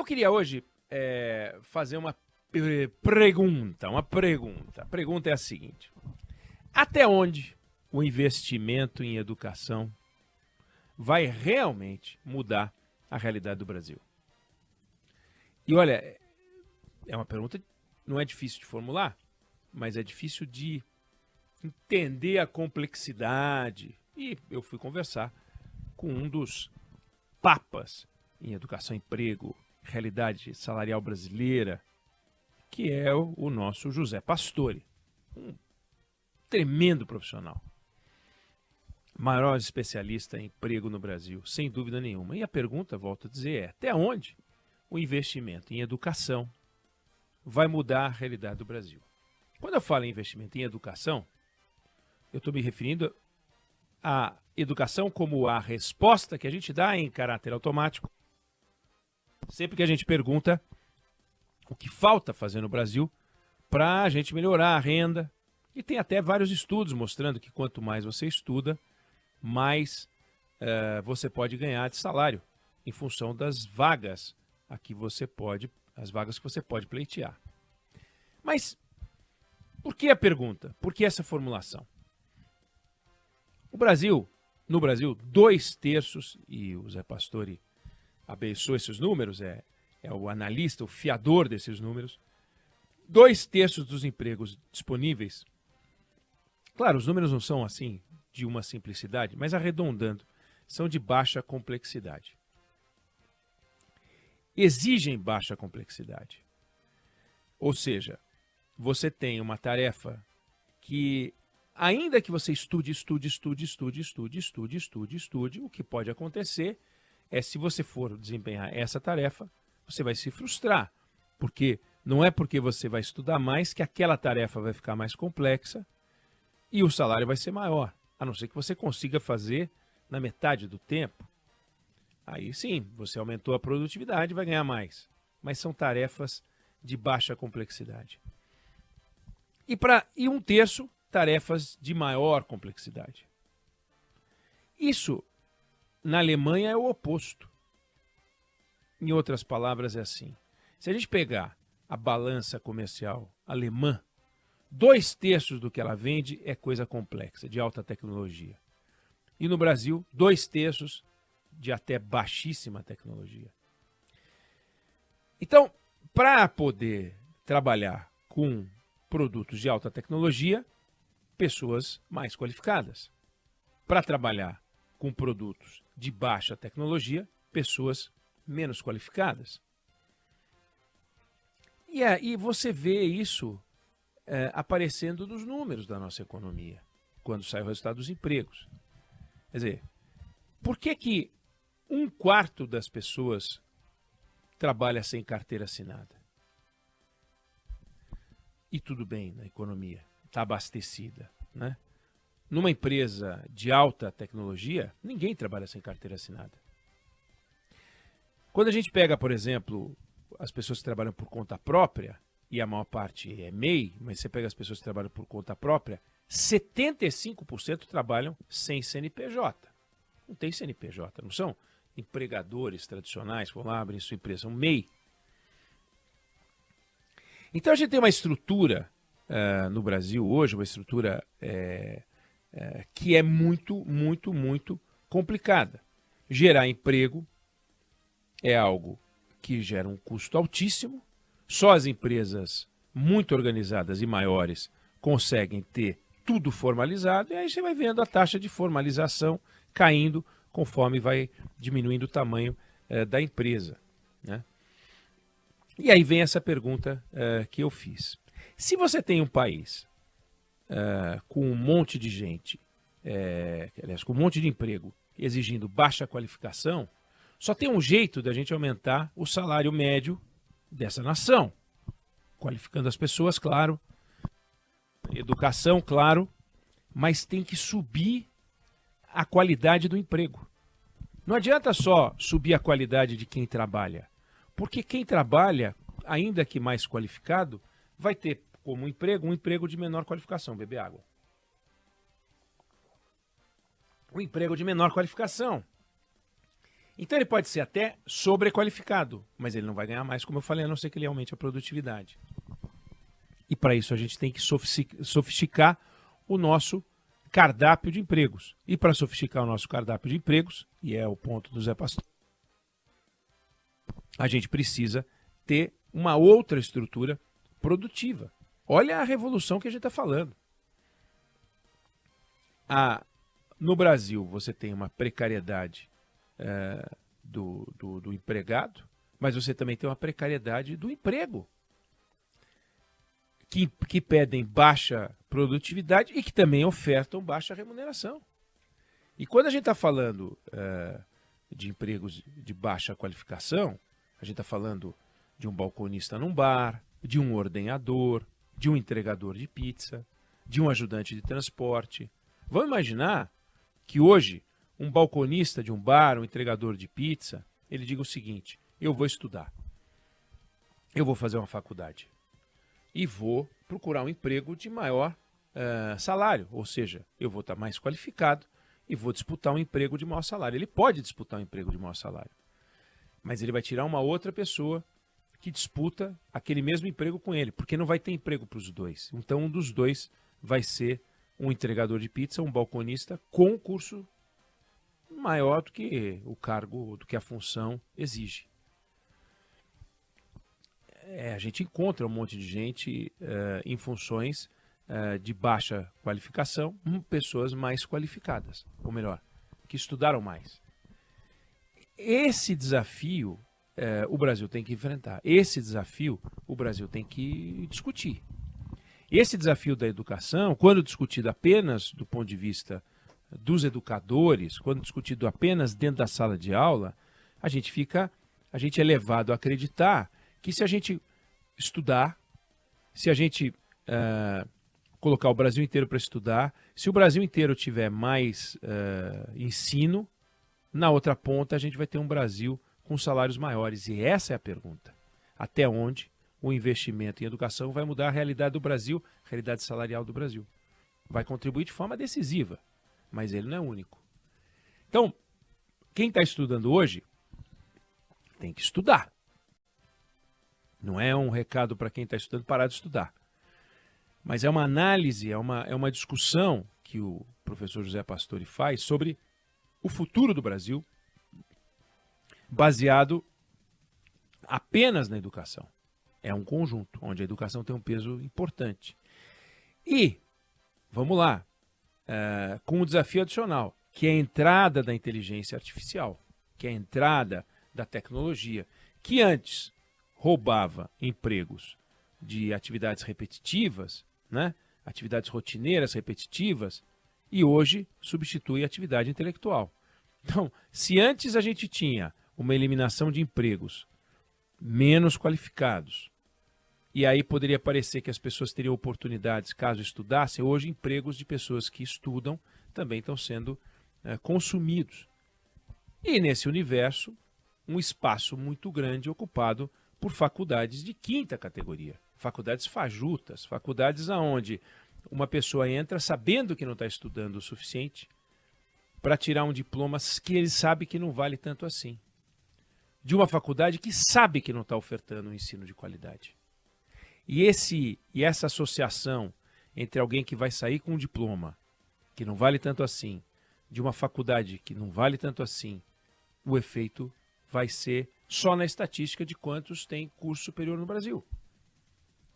Eu queria hoje fazer uma pergunta. A pergunta é a seguinte: até onde o investimento em educação vai realmente mudar a realidade do Brasil? E olha, é uma pergunta, não é difícil de formular, mas é difícil de entender a complexidade. E eu fui conversar com um dos papas em educação e emprego, realidade salarial brasileira, que é o nosso José Pastore, um tremendo profissional, maior especialista em emprego no Brasil, sem dúvida nenhuma. E a pergunta, volto a dizer, é: até onde o investimento em educação vai mudar a realidade do Brasil? Quando eu falo em investimento em educação, eu estou me referindo à educação como a resposta que a gente dá em caráter automático sempre que a gente pergunta o que falta fazer no Brasil para a gente melhorar a renda. E tem até vários estudos mostrando que quanto mais você estuda, mais você pode ganhar de salário em função das vagas as vagas que você pode pleitear. Mas por que a pergunta? Por que essa formulação? No Brasil, 2/3, e o Zé Pastore abençoa esses números, é o analista, o fiador desses números, 2/3 dos empregos disponíveis. Claro, os números não são assim de uma simplicidade, mas arredondando, são de baixa complexidade. Exigem baixa complexidade. Ou seja, você tem uma tarefa que, ainda que você estude, o que pode acontecer é, se você for desempenhar essa tarefa, você vai se frustrar, porque não é porque você vai estudar mais que aquela tarefa vai ficar mais complexa e o salário vai ser maior, a não ser que você consiga fazer na metade do tempo. Aí sim, você aumentou a produtividade e vai ganhar mais, mas são tarefas de baixa complexidade. E 1/3, tarefas de maior complexidade. Isso, na Alemanha, é o oposto. Em outras palavras, é assim: se a gente pegar a balança comercial alemã, 2/3 do que ela vende é coisa complexa, de alta tecnologia. E no Brasil, 2/3 de até baixíssima tecnologia. Então, para poder trabalhar com produtos de alta tecnologia, pessoas mais qualificadas. Para trabalhar com produtos de baixa tecnologia, pessoas menos qualificadas. E aí você vê isso aparecendo nos números da nossa economia, quando sai o resultado dos empregos. Quer dizer, por que 1/4 das pessoas trabalha sem carteira assinada? E tudo bem na economia, está abastecida, né? Numa empresa de alta tecnologia, ninguém trabalha sem carteira assinada. Quando a gente pega, por exemplo, as pessoas que trabalham por conta própria, e a maior parte é MEI, mas você pega as pessoas que trabalham por conta própria, 75% trabalham sem CNPJ. Não tem CNPJ, não são empregadores tradicionais que vão lá abrir sua empresa, são MEI. Então a gente tem uma estrutura no Brasil hoje, uma estrutura que é muito, muito, muito complicada. Gerar emprego é algo que gera um custo altíssimo. Só as empresas muito organizadas e maiores conseguem ter tudo formalizado, e aí você vai vendo a taxa de formalização caindo conforme vai diminuindo o tamanho da empresa, né? E aí vem essa pergunta que eu fiz. Se você tem um país com um monte de gente, aliás, com um monte de emprego exigindo baixa qualificação, só tem um jeito da gente aumentar o salário médio dessa nação. Qualificando as pessoas, claro, educação, claro, mas tem que subir a qualidade do emprego. Não adianta só subir a qualidade de quem trabalha, porque quem trabalha, ainda que mais qualificado, vai ter como emprego um emprego de menor qualificação. Beber água. Um emprego de menor qualificação. Então ele pode ser até sobrequalificado, mas ele não vai ganhar mais, como eu falei, a não ser que ele aumente a produtividade. E para isso a gente tem que sofisticar o nosso cardápio de empregos. E para sofisticar o nosso cardápio de empregos, e é o ponto do Zé Pastor, a gente precisa ter uma outra estrutura produtiva. Olha a revolução que a gente está falando. No Brasil, você tem uma precariedade do empregado, mas você também tem uma precariedade do emprego, que pedem baixa produtividade e que também ofertam baixa remuneração. E quando a gente está falando de empregos de baixa qualificação, a gente está falando de um balconista num bar, de um ordenhador, de um entregador de pizza, de um ajudante de transporte. Vamos imaginar que hoje um balconista de um bar, um entregador de pizza, ele diga o seguinte: eu vou estudar, eu vou fazer uma faculdade e vou procurar um emprego de maior salário, ou seja, eu vou estar mais qualificado e vou disputar um emprego de maior salário. Ele pode disputar um emprego de maior salário, mas ele vai tirar uma outra pessoa que disputa aquele mesmo emprego com ele, porque não vai ter emprego para os dois. Então um dos dois vai ser um entregador de pizza, um balconista com curso maior do que o cargo, do que a função exige. A gente encontra um monte de gente em funções de baixa qualificação, pessoas mais qualificadas, ou melhor, que estudaram mais. Esse desafio o Brasil tem que enfrentar. Esse desafio o Brasil tem que discutir. Esse desafio da educação, quando discutido apenas do ponto de vista dos educadores, quando discutido apenas dentro da sala de aula, a gente é levado a acreditar que se a gente estudar, se a gente colocar o Brasil inteiro para estudar, se o Brasil inteiro tiver mais ensino, na outra ponta a gente vai ter um Brasil com salários maiores. E essa é a pergunta. Até onde o investimento em educação vai mudar a realidade do Brasil, a realidade salarial do Brasil? Vai contribuir de forma decisiva, mas ele não é único. Então, quem está estudando hoje tem que estudar. Não é um recado para quem está estudando parar de estudar. Mas é uma análise, é uma discussão que o professor José Pastore faz sobre o futuro do Brasil, baseado apenas na educação. É um conjunto, onde a educação tem um peso importante. E, vamos lá, com um desafio adicional, que é a entrada da inteligência artificial, que é a entrada da tecnologia, que antes roubava empregos de atividades repetitivas, né? Atividades rotineiras repetitivas, e hoje substitui a atividade intelectual. Então, se antes a gente tinha uma eliminação de empregos menos qualificados, e aí poderia parecer que as pessoas teriam oportunidades caso estudassem, hoje empregos de pessoas que estudam também estão sendo consumidos. E nesse universo, um espaço muito grande ocupado por faculdades de quinta categoria, faculdades fajutas, faculdades onde uma pessoa entra sabendo que não está estudando o suficiente para tirar um diploma que ele sabe que não vale tanto assim, de uma faculdade que sabe que não está ofertando um ensino de qualidade. E essa associação entre alguém que vai sair com um diploma que não vale tanto assim, de uma faculdade que não vale tanto assim, o efeito vai ser só na estatística de quantos têm curso superior no Brasil.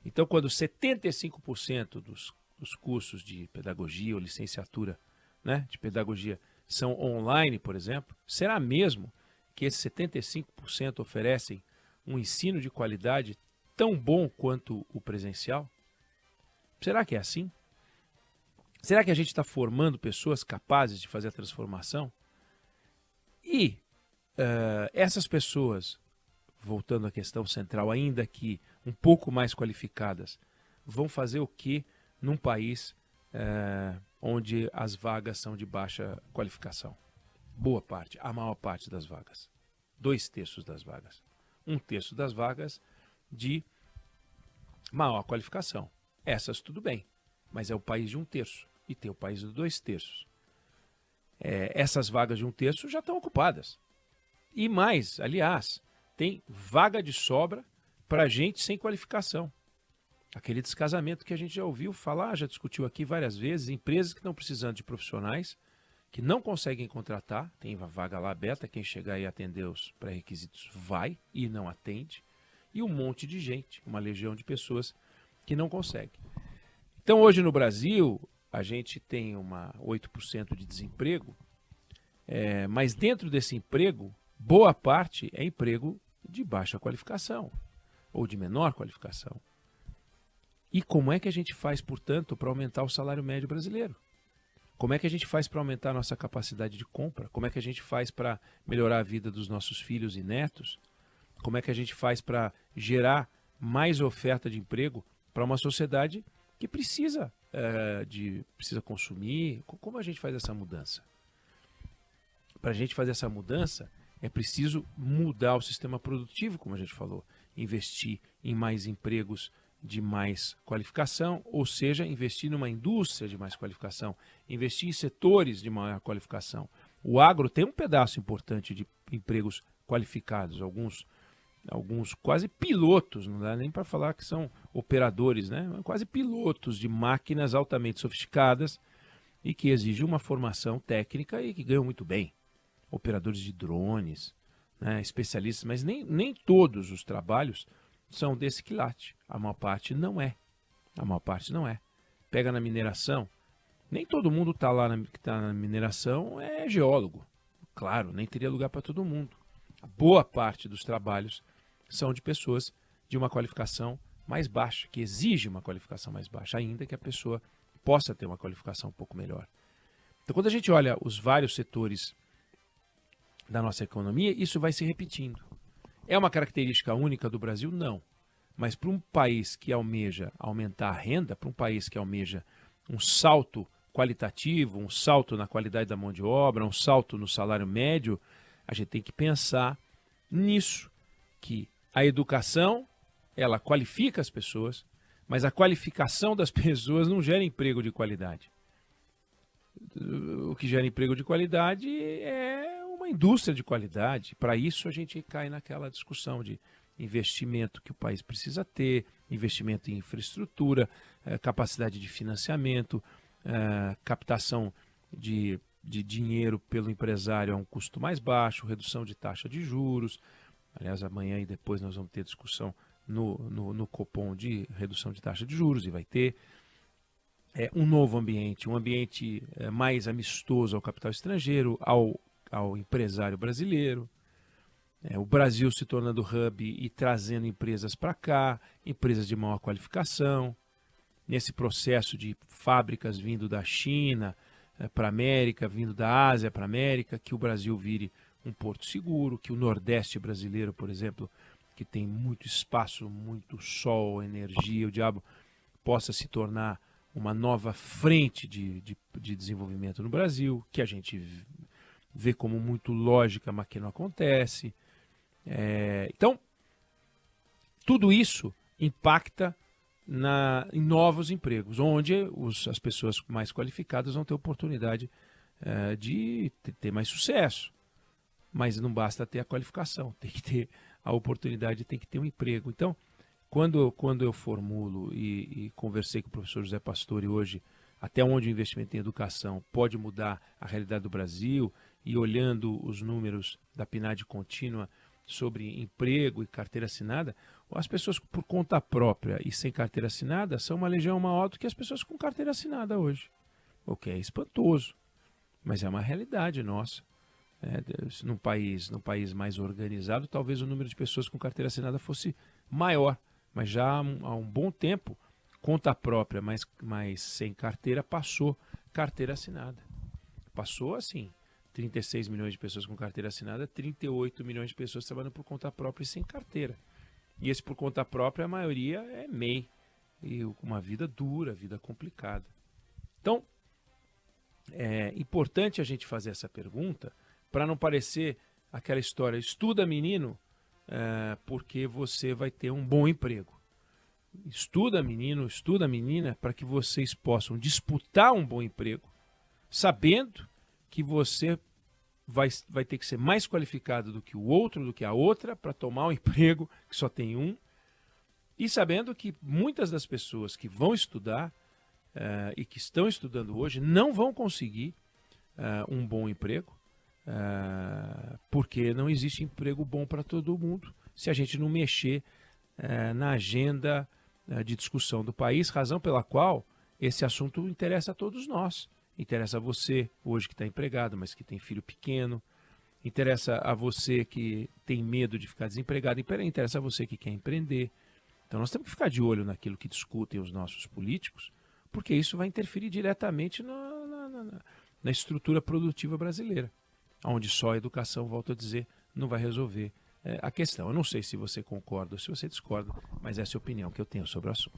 Então, quando 75% dos cursos de pedagogia ou licenciatura, né, de pedagogia são online, por exemplo, será mesmo que esses 75% oferecem um ensino de qualidade tão bom quanto o presencial? Será que é assim? Será que a gente está formando pessoas capazes de fazer a transformação? E essas pessoas, voltando à questão central, ainda que um pouco mais qualificadas, vão fazer o que num país onde as vagas são de baixa qualificação? Boa parte, a maior parte das vagas. 2/3 das vagas. 1/3 das vagas de maior qualificação. Essas tudo bem, mas é o país de 1/3 e tem o país de 2/3. Essas vagas de 1/3 já estão ocupadas. E mais, aliás, tem vaga de sobra para gente sem qualificação. Aquele descasamento que a gente já ouviu falar, já discutiu aqui várias vezes, empresas que estão precisando de profissionais, que não conseguem contratar, tem vaga lá aberta, quem chegar e atender os pré-requisitos vai e não atende, e um monte de gente, uma legião de pessoas que não consegue. Então hoje no Brasil, a gente tem 8% de desemprego, mas dentro desse emprego, boa parte é emprego de baixa qualificação ou de menor qualificação. E como é que a gente faz, portanto, para aumentar o salário médio brasileiro? Como é que a gente faz para aumentar a nossa capacidade de compra? Como é que a gente faz para melhorar a vida dos nossos filhos e netos? Como é que a gente faz para gerar mais oferta de emprego para uma sociedade que precisa consumir? Como a gente faz essa mudança? Para a gente fazer essa mudança, é preciso mudar o sistema produtivo, como a gente falou, investir em mais empregos de mais qualificação, ou seja, investir numa indústria de mais qualificação, investir em setores de maior qualificação. O agro tem um pedaço importante de empregos qualificados, alguns quase pilotos, não dá nem para falar que são operadores, né? Quase pilotos de máquinas altamente sofisticadas e que exigem uma formação técnica e que ganham muito bem. Operadores de drones, né? Especialistas, mas nem todos os trabalhos são desse quilate. A maior parte não é. A maior parte não é. Pega na mineração, nem todo mundo que está na mineração é geólogo. Claro, nem teria lugar para todo mundo. A boa parte dos trabalhos são de pessoas de uma qualificação mais baixa, que exige uma qualificação mais baixa, ainda que a pessoa possa ter uma qualificação um pouco melhor. Então, quando a gente olha os vários setores da nossa economia, isso vai se repetindo. É uma característica única do Brasil? Não. Mas para um país que almeja aumentar a renda, para um país que almeja um salto qualitativo, um salto na qualidade da mão de obra, um salto no salário médio, a gente tem que pensar nisso, que a educação, ela qualifica as pessoas, mas a qualificação das pessoas não gera emprego de qualidade. O que gera emprego de qualidade é uma indústria de qualidade. Para isso a gente cai naquela discussão de investimento que o país precisa ter, investimento em infraestrutura, capacidade de financiamento, captação de dinheiro pelo empresário a um custo mais baixo, redução de taxa de juros. Aliás, amanhã e depois nós vamos ter discussão no Copom de redução de taxa de juros, e vai ter um novo ambiente, um ambiente mais amistoso ao capital estrangeiro, ao empresário brasileiro. O Brasil se tornando hub e trazendo empresas para cá, empresas de maior qualificação, nesse processo de fábricas vindo da China para a América, vindo da Ásia para a América, que o Brasil vire um porto seguro, que o Nordeste brasileiro, por exemplo, que tem muito espaço, muito sol, energia, o diabo, possa se tornar uma nova frente de desenvolvimento no Brasil, que a gente vê como muito lógica, mas que não acontece. Então, tudo isso impacta em novos empregos, onde as pessoas mais qualificadas vão ter oportunidade de ter mais sucesso. Mas não basta ter a qualificação, tem que ter a oportunidade, tem que ter um emprego. Então, quando eu formulo e conversei com o professor José Pastore hoje, até onde o investimento em educação pode mudar a realidade do Brasil, e olhando os números da PNAD contínua sobre emprego e carteira assinada, as pessoas por conta própria e sem carteira assinada são uma legião maior do que as pessoas com carteira assinada hoje. O que é espantoso, mas é uma realidade nossa. Num país mais organizado, talvez o número de pessoas com carteira assinada fosse maior, mas já há um bom tempo, conta própria, mas sem carteira, passou carteira assinada. Passou assim, 36 milhões de pessoas com carteira assinada, 38 milhões de pessoas trabalhando por conta própria e sem carteira. E esse por conta própria, a maioria é MEI, e com uma vida dura, vida complicada. Então, é importante a gente fazer essa pergunta para não parecer aquela história, estuda menino, porque você vai ter um bom emprego. Estuda menino, estuda menina, para que vocês possam disputar um bom emprego, sabendo que você vai ter que ser mais qualificado do que o outro, do que a outra, para tomar um emprego que só tem um. E sabendo que muitas das pessoas que vão estudar e que estão estudando hoje não vão conseguir um bom emprego, porque não existe emprego bom para todo mundo se a gente não mexer na agenda de discussão do país, razão pela qual esse assunto interessa a todos nós. Interessa a você, hoje que está empregado, mas que tem filho pequeno. Interessa a você que tem medo de ficar desempregado. Interessa a você que quer empreender. Então nós temos que ficar de olho naquilo que discutem os nossos políticos, porque isso vai interferir diretamente na estrutura produtiva brasileira, onde só a educação, volto a dizer, não vai resolver a questão. Eu não sei se você concorda ou se você discorda, mas essa é a opinião que eu tenho sobre o assunto.